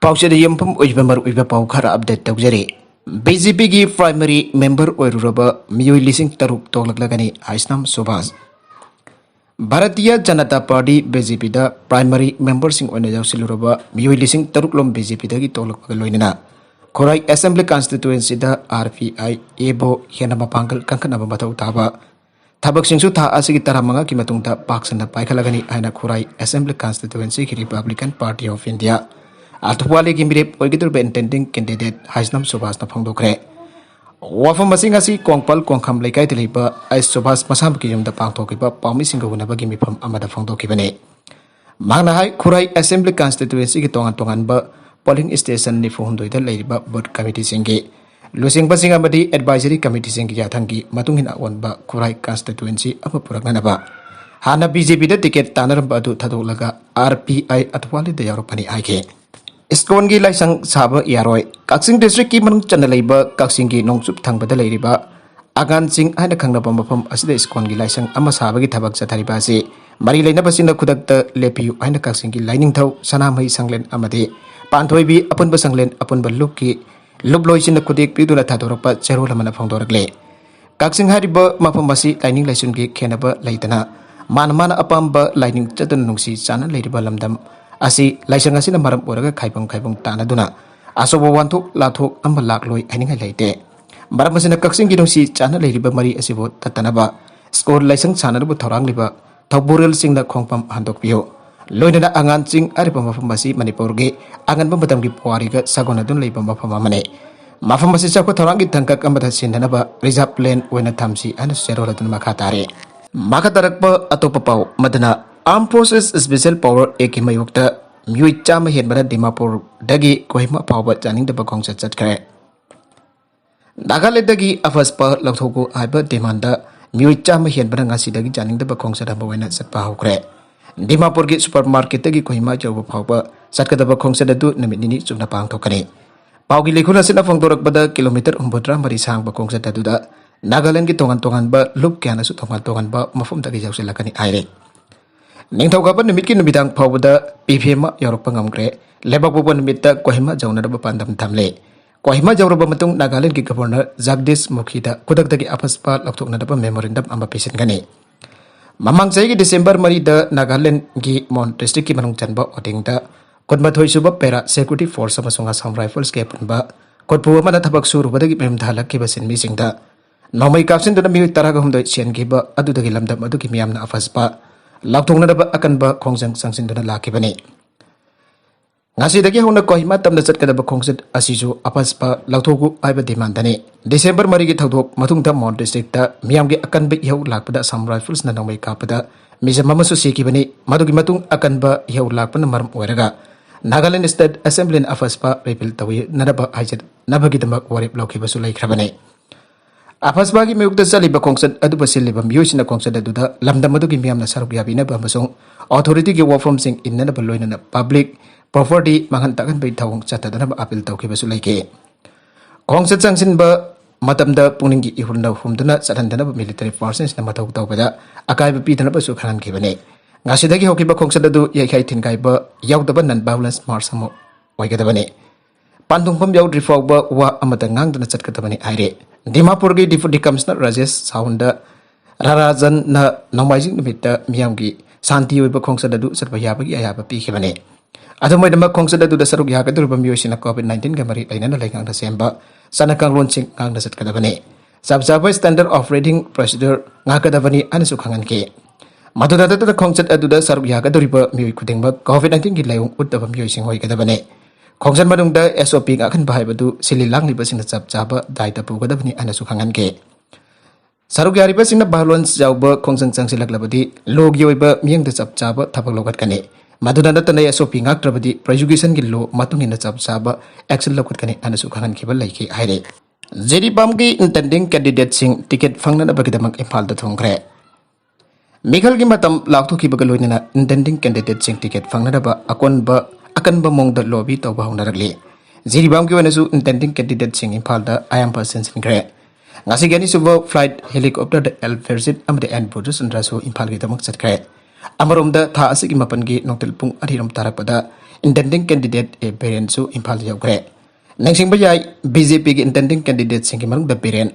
पाउचेद यमफम ओइबा मर ओइबा पाउ खरा अपडेट तौजरे बीजेपी की primary member ओइरुरबा मियोइ लिसिंग तरुक तोलकलगनी आइसनाम Subhash Bharatiya Janata party BJP दा प्राइमरी मेंबर सिंग ओइना यावसिलुरबा मियोइ लिसिंग तरुक लोम बीजेपी दगी तोलकलग लोइनना खोराई असेंबली कॉन्स्टिट्यूएंसी दा आरपीआई एबो हेना मपांगल कंकनबा मथौ ताबा थबक सिंसु था असगी तरामंगा की मतुंगता पाक्सना पाइखलगनी आइना खोराई असेंबली कॉन्स्टिट्यूएंसी की Republican party of India Athawale की मिरेप ओइगिदुरबा इंटेंडिंग कैंडिडेट हाइसनम सुभाष ना फोंदोखरे वाफम मसिंग असि कोंगपल कोंखम लेकाय तलिबा आइ सुभाष मसाम की युमदा पांगथोकिबा पाउमी सिंग गुनबगी मिफम अमदा फोंदोखिबने मांगना हाय खुराई असेंबली कॉन्स्टिट्यूएंसी की तोंगान तोंगानबा पोलिंग स्टेशन नि फोहमदोइदा लेरिबा वोट कमिटी सिंगे लुसिंगबा सिंग अमदी एडवाइजरी कमिटी सिंग याथंगी मतुंगिना ओनबा खुराई कॉन्स्टिट्यूएंसी अमा पुरगनबा हाना बीजेपी दा टिकेट तानरबा अदु थदोलगा आरपीआई अथवाले दा यारोपनी आइके स्कोन की लाइसंग साब यारोय काक्सिंग डिस्ट्रिक्ट की मनुंग चन्ना लेबा काक्सिंग की नोंगसुप थांगबदा लेरिबा आगान सिंह हाना खंगनबा मफम असिदा स्कोन की लाइसंग अमा साबगी थबक चथारिबा से मरी लेनबसिना खुदकता लेपियु हाना काक्सिंग की लाइनिंगथौ सनामई संगलेन अमदे पांथोइबी अपुनबा संगलेन अपुनबा लुक की लुबलोइसिना खुदेक पिदुना थादोरपा चेरोल मना फोंदोरगले काक्सिंग हारिबा मफम मसी लाइनिंग लाइसुन की खेनबा लैतना मान अपाम्बा लाइनिंग चतन नुंगसी चाना लेरिबा लमदम असि लाइसंग असिना मरम ओरगा खाइबंग खाइबंग तानादुना असोबो वांथोक लाथोक अम्बा लाखलोय हाइनिंग लाइते मरम असिना कक्सिंग की नुंसी चाना लेरिबा मरी असिबो ततनबा स्कोर लाइसंग सानरबो थौरांगलिबा थौबुरल सिंगना खोंगपम हांदोकपियो लोइनना आंगान सिंग अरिबा मफम असी मणिपुरगे आंगनबा मतमगी पुवारिगा सगोनादुन लेबा मफम अमने मफम असी चाको थौरांगी तंकक अमदा सिननबा रिजर्व प्लेन ओइना थमसी अन सेरोलदुन मखा तारे मखा तरकबा अतोपा पाउ Madna arm forces special power ए की मयुक्ता म्यूई चाम हेनबना दिमापुर दगी कोहिमा पावर जानिंगदबा खोंगसा चटखरे नागालैंडगी अफसपा लौथोको आइबा डिमांडा म्यूई चाम हेनबना ngasi दगी जानिंगदबा खोंगसा दबा वैना चटपा हौखरे दिमापुर की सुपरमार्केट दगी कोहिमा जौबा फावबा चटकदबा खोंगसा ददु नमिनिनी चुना पांगथोकने पावगी लेखुना सिना फोंदोरकबदा किलोमीटर 9 मरी सांगबा खोंगसा ददुदा नागालैंड की तोंगान तोंगानबा लुप क्यानासु तोंगान तोंगानबा मफम दगी जौसिलकनी आइरे निंगथौगाबा निमित की नुमिदांग फावबदा पीफीएम यावरपा ngamkre लेबाक पोबा निमित्ता कोहिमा जौनरबा पांदम थमले कोहिमा जौरबा मतुंग नागालैंड की गवर्नर जगदीश मुखीदा खुदकदगी अफसपा लौथोकनदबा मेमोरेंडम अमा पिसिनगने ममांग चैगी डिसेंबर मरीदा नागालैंड की मोन डिस्ट्रिक्ट की मनुंग चनबा ओटिंगदा कोदमाथोइ सुबा पेरा सिक्योरिटी फोर्स अमसुंग असम राइफल्स के पुनबा कोदपु अमदा थबक सुरुबदगी मेम धालकिबा सिनमिसिंगदा नौमै कापसिनदुना मिय तरागा हुमदoi सेनगिबा अदुदगी लमदम अदुगी मियामना अफसपा लाउथोंगनदबा अकनबा खोंजंग संसिंदुना लाखिबने ngasi हौना कोहिमा तमना चटकदबा खोंगसत असिजु अपसपा लाउथोगु आइबा डिमांडने डिसेंबर मरीगी थौदोक मथुंगदा मोन डिस्ट्रिक्टदा मियामगे अकनबा इहौ लाकपदा असम राइफल्स ना नौमै कापदा मिजम अमसु सेकिबने मदुगी मतुंग अकनबा इहौ लाकपना मरम ओइरगा Nagaland state assembly अफसपा repeal Tawi नरबा हाइजत नबगिदमक वरेप लौखिबसु लैख्रबने अफसपा की मयुक्त चलिबा खोंगसत अदुबा सिलिबा मियोसिना खोंगसत अदुदा लमदम अदुगी मियामना सरुक याबिनबा अमसुंग अथॉरिटी की वफम सिंग इन्ननबा लोइनना पब्लिक प्रॉपर्टी मांगन तगन बै थौंग चतदनबा अपील तौखिबसु लैके खोंगसत संगसिनबा मतमदा पुनिंगी इहुरना हुमदुना चथनदनबा मिलिटरी फोर्सेस ना मथौ तौबदा अकाइबा पीदनबसु खननखिबने ngasi होकिबा खोंगसत अदु याखै थिनगाइबा यावदबा नन वायलेंस मार्च अमो ओइगदबने पांदुंगफम यावद्रि फावबा वा अमदा ngang चटकदबने आइरे दिमापुर की डिप्यूटी कमिश्नर राजेश साउंड राराजन ना नौमाइजिंग निमित्ता मियामगी शांति ओइबा खोंगसत अदु चटबा याबगी आयाबा पीखिबने अदुमैदमा खोंगसत अदुदा सरुक यागदुरबा मियोसिना कोविड-19 गा मरी लैनना लैगांगदा सेंबा सनकांगलोन सिंग ngang चटकदबने सबजाबा स्टैंडर्ड ऑपरेटिंग प्रोसीजर ngakadabani अनसु खंगनके मदुदादा खोंगसत अदुदा सरुक यागदुरिबा मियोइ खुदिंबा कोविड-19 की लायोंग उद्दबा मियोइसिंग होइगदबने खोंगसन मनुंगदा एसओपी गाखन बाहायबदु सिलि लांगलिबसिंग चपचाबा दायता पुगदबनि अनसु खंगनके सरुक यारिबसिंग बालोन्स जाउबा खोंगसन चंगसिलकलबदि लोगी ओइबा मियंगदा चपचाबा थबक लोगतकने मदुदा नतने एसओपी गाक्त्रबदि प्रेजुकेशन की लो मतुंगिना चपचाबा एक्शन लोगतकने अनसु खंगनखिबा लैखे हाइरे जेरीबाम की इंटेंडिंग कैंडिडेट सिंग टिकट फंगनबगिदमक इम्फालदा थोंग्रे मिखल की मतम लाउथोखिबगा लोइनना इंटेंडिंग कैंडिडेट सिंग टिकट फंगनबा अकनबा मोंगदा लॉबी तौबा होनरगले जेरीबाम की वनसु intending candidate Singh इम्फालदा आयामपा सेंसिनग्रे ngasi gani suba flight helicopter da el fersit amde en produce ndraso imphal gi tamak chatkhre Amaromda tha asigi mapangi nongtil pung ariram tarakpada intending candidate e Beren su Imphal yaukre. Nangsingba yai BJP gi intending candidate singi manungda Beren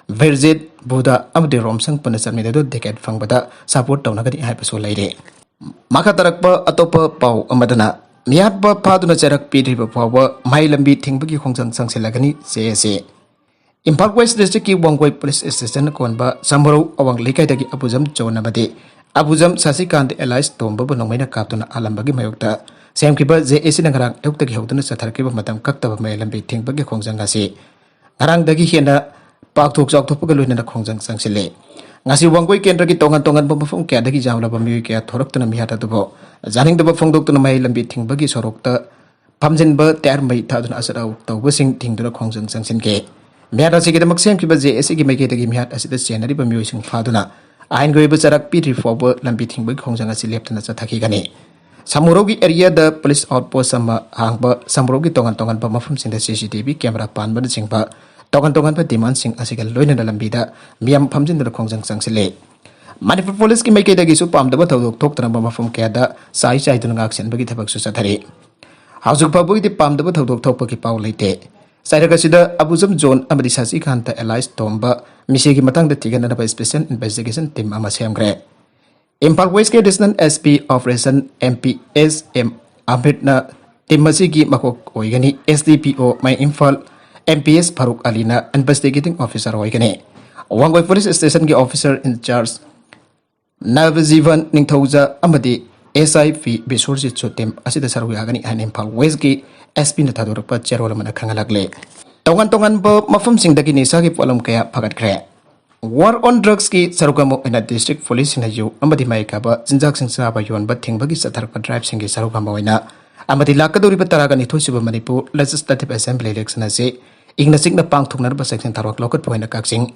Verjet Buda amadi Romsang panasarmida do decade fangbada support tawnagani haipaso laire. Maka tarakpa atopa pau amadana miyatpa phaduna charak pidriba phawa mai lambi thingbagi khongjang sangsilagani CSA. Imphal West District ki Wangwai Police Station konba Samoro awang likai dagi Abujam Jonamadi Abujam Sasikant Elias Tomba Bonongmaina Kaptuna Alambagi Mayokta Samkiba JAC Nangarang Eutaki Hotuna Satarkiba Madam Kaktaba Maylambi Tingbagi Khongjangasi Narang dagi Hiena Paktok Joktopagaluna Khongjang Sangsile Ngasi Wangwai Kendraki Tongan Bomafum Kadaki Jamla Bamuka Toraktuna Mihata Dubo Zaning the Bafongdokuna Maylambi Tingbagi Sorokta Pamjinba Termai Tadun Asarau Tawasing Tingdura Khongjang Sangsinke Miata Siki the Maxim Kiba JAC Maketa Gimiat as the Senari Bamusing Faduna Ain Goiba Sarak Pitri forward Lambiting Big Hongangasi left and Satakigani. Samurogi area the police outpost sama Hangba Samurogi Tongan Bama from the CCTV camera pan but singba Tongan but demand sing asigal loin and lambida Miam Pamjin the Kongjang Sangsile. Manifa police ki make the Gisu Pam the Bato talk to Bama from Kada Sai Chai to Nax and Bagitabak Susatari. House of Pabu the Pam the Bato Topaki Pau Late. Sairagasida Abuzam Zone Amadi Sasikanta Elias Tomba Misiki Matang the Tigan by Special Investigation Team Amasam Gre. Imphal West Distant SP Operation MPS M Abitna Timasiki Makok Oigani SDPO My Imphal MPS Faruk Alina Investigating Officer Oigani. Wangwai Police Station ki Officer in Charge Navazivan Ningthoza Amadi SIP Bisurji Chutim Asida Sarwagani and Imphal West ki SP Natadurpa Cherolamana Kangalagle. Tongan po mafum sing dagi nisa ki polam kaya pagat kre. War on drugs ki sarugamo ina district police na yu amadi mai kaba jinjak sing saba yon ba thingbagi satarpa drive sing ki sarugamo ina amadi lakaduri ba taraga ni thosiba Manipur Legislative Assembly election ase ingna sing na pangthuknar ba section tarwak lokat poina kaksing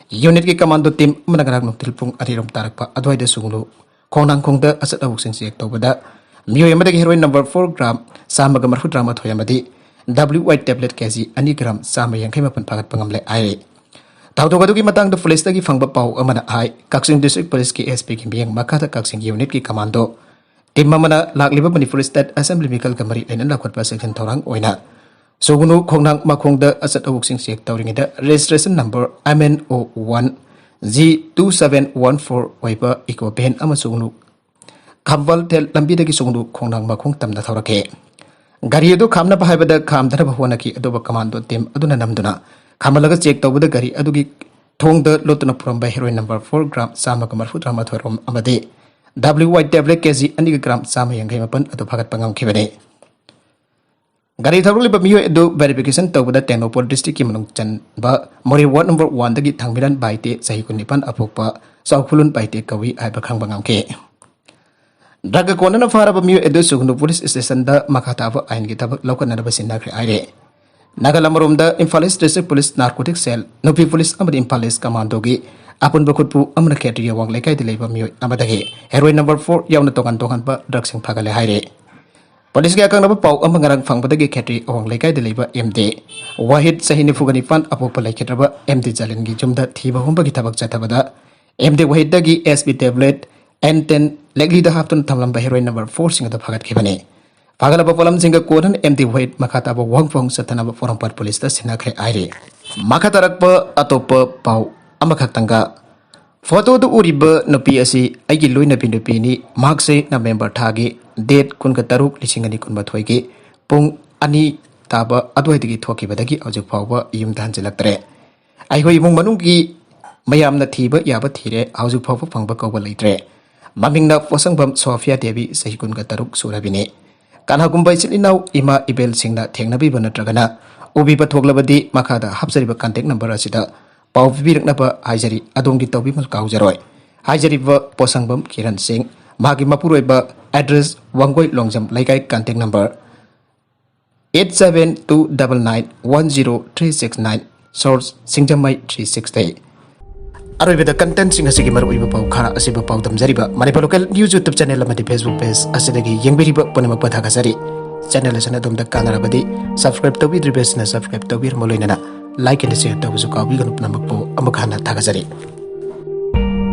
unit ki commando team managarak no tilpung arirom tarakpa adwai de sunglu khonang khongda asat awuk sing sek tobada miyo yamada ki heroin number 4 gram samaga marfu drama thoyamadi WY tablet kg 2 gram sama yang kay mapan pagat pangamle ay Tawtogado ki matang the police tagi fangba pau amana ay Kaksing District Police ki SP ki biyang makata Kaksing unit ki commando tim mamana lakliba Manipur State Assembly Mikal Kamari lainan lakwat pa section thorang oina sugunu khongnang makhongda asat awuk sing sek tawringida registration number MNO1 G2714 oiba iko ben ama sugunu Kambal tel lambi dagi sugunu khongnang makhong tamna thorake Gari adu kamna bahayabada kamdana bahwana ki adoba commando team aduna namduna kamalaga check tawbada gari adugi thongda lotuna from by heroin number 4 gram sama kamar fu drama thorom amade WY tablet kg 2 gram sama yang kai mapan adu phagat pangam khibane Gari tharuli ba miyo edu verification tawbada Tenopol district ki manung chan ba mori ward number 1 dagi thangmiran baite sahi kunipan apokpa saukhulun baite kawi ai ba khang bangam ke Daga kona na fara ba miyo edu sugnu police station da makata ba ain gi tabak lokan na ba sinakre aire Nagalamorom da Imphal District Police Narcotic Cell Nupi Police amadi Imphal Commando gi apun bakutpu amna khetri wang lekai de leiba miyo amadagi heroin number 4 yauna tongan ba drugs sing phagale haire Police gi akang na ba pau amangarang fangbadagi khetri wang lekai de leiba MD Wahid sahini fugani pan apoppa lekhetra ba MD Jalen gi jumda thiba homba gi tabak chatabada MD Wahid dagi SB tablet N10 legli da haftun thamlamba heroin number 4 singa da phagat khibane Pagalaba polam singa kodan MD Wahid makata ba wangfong satana ba forum part police da sinakre aire makatarak pa atopa pau amakhatanga photo du uriba nupi asi aigi loina pindupi ni markse na member thagi date kunka taruk lisingani kunba thoigi pung ani taba adwai digi thoki badagi aujuk phawba yum dhan jelaktre ai hoi mung manung gi mayam na thiba yaba thire aujuk phawba phangba kawba leitre mamingna posangbam Sofia Devi sahi kunka taruk surabini Kana kumbai silinau ima ibel singna thengnabi banatragana ubi pathoglabadi makada hapsariba contact number asida pau bibiraknaba haijari adongi tawbi mal kaujaroi haijari ba posangbam Kiran Singh magi mapuroiba address Wangoi Longjam laikai contact number 8729910369 source Singjamai 360 Aroibeda content sing asigi maruiba pau khara asiba pau damjariba Manipur local news YouTube channel amadi Facebook page asidagi yengbiriba ponima pathagasari channel asana domda kanarabadi subscribe tawbidri besna subscribe tawbir moloinana like and share tawbusu kawbi ganu namakpo amakhana thagazari